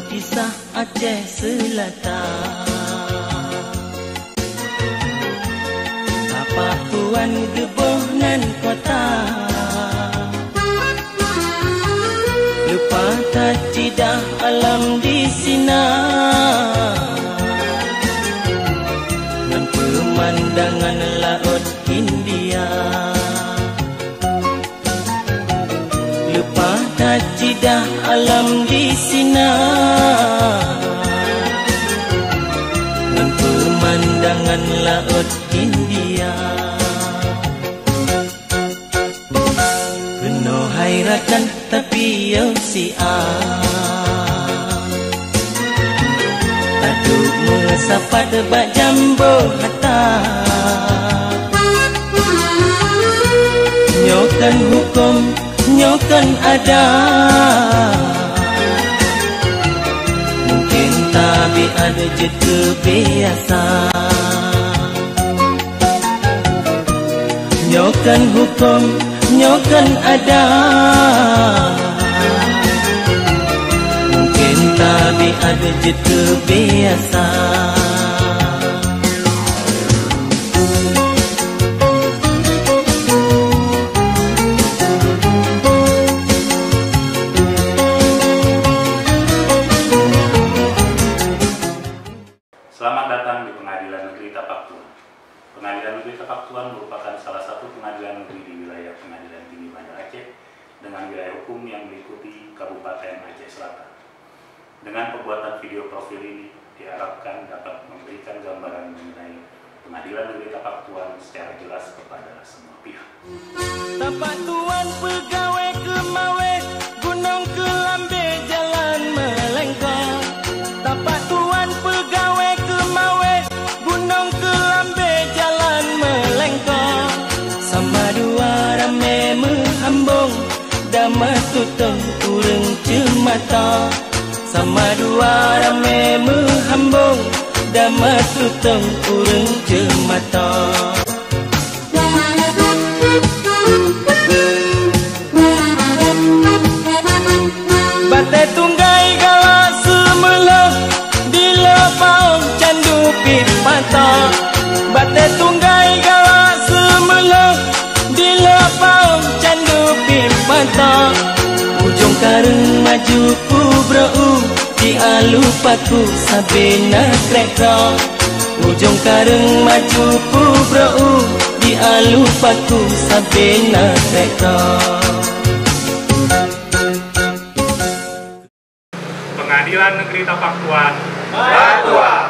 kisah Aceh Selatan. Tapak tuan gebuh nan kota, lupa tak cidah alam di sini. Dengan pemandangan laut India, lupa tak cidah alam di sini. Dengan pemandangan laut India, penuh hairatan tapi yo taduk mengesapa debat jambu hata. Nyokan hukum, nyokan ada, mungkin tapi ada je kebiasa. Nyokan hukum, nyokan ada, mungkin tapi ada je kebiasa. Selamat datang di Pengadilan Negeri Tapak Tuan. Pengadilan Negeri Tapak Tuan merupakan salah satu pengadilan negeri di wilayah Pengadilan Tinggi Banda Aceh dengan wilayah hukum yang meliputi Kabupaten Aceh Selatan. Dengan pembuatan video profil ini diharapkan dapat memberikan gambaran mengenai Pengadilan Negeri Tapak Tuan secara jelas kepada semua pihak. Tapak Tuan pegawai Kemawe, Gunung Kelambe jalan melengkung. Tapak Tuan pegawai Kemawe, Gunung Kelambe jalan melengkung. Sama dua rame menghambung, dama tutong urang cemata. Sama dua rame menghambung, dama tutong urang cemata. Batai tunggai galak semula, di lepang candu pipata. Batai tunggai galak semula, di lepang candu pipata. Ujung kareng maju ku bro, di alupaku sabena krekro. Ujung kareng maju ku bro, di alupaku sabena krekro. Pengadilan Negeri Tapak Tuan. Matua.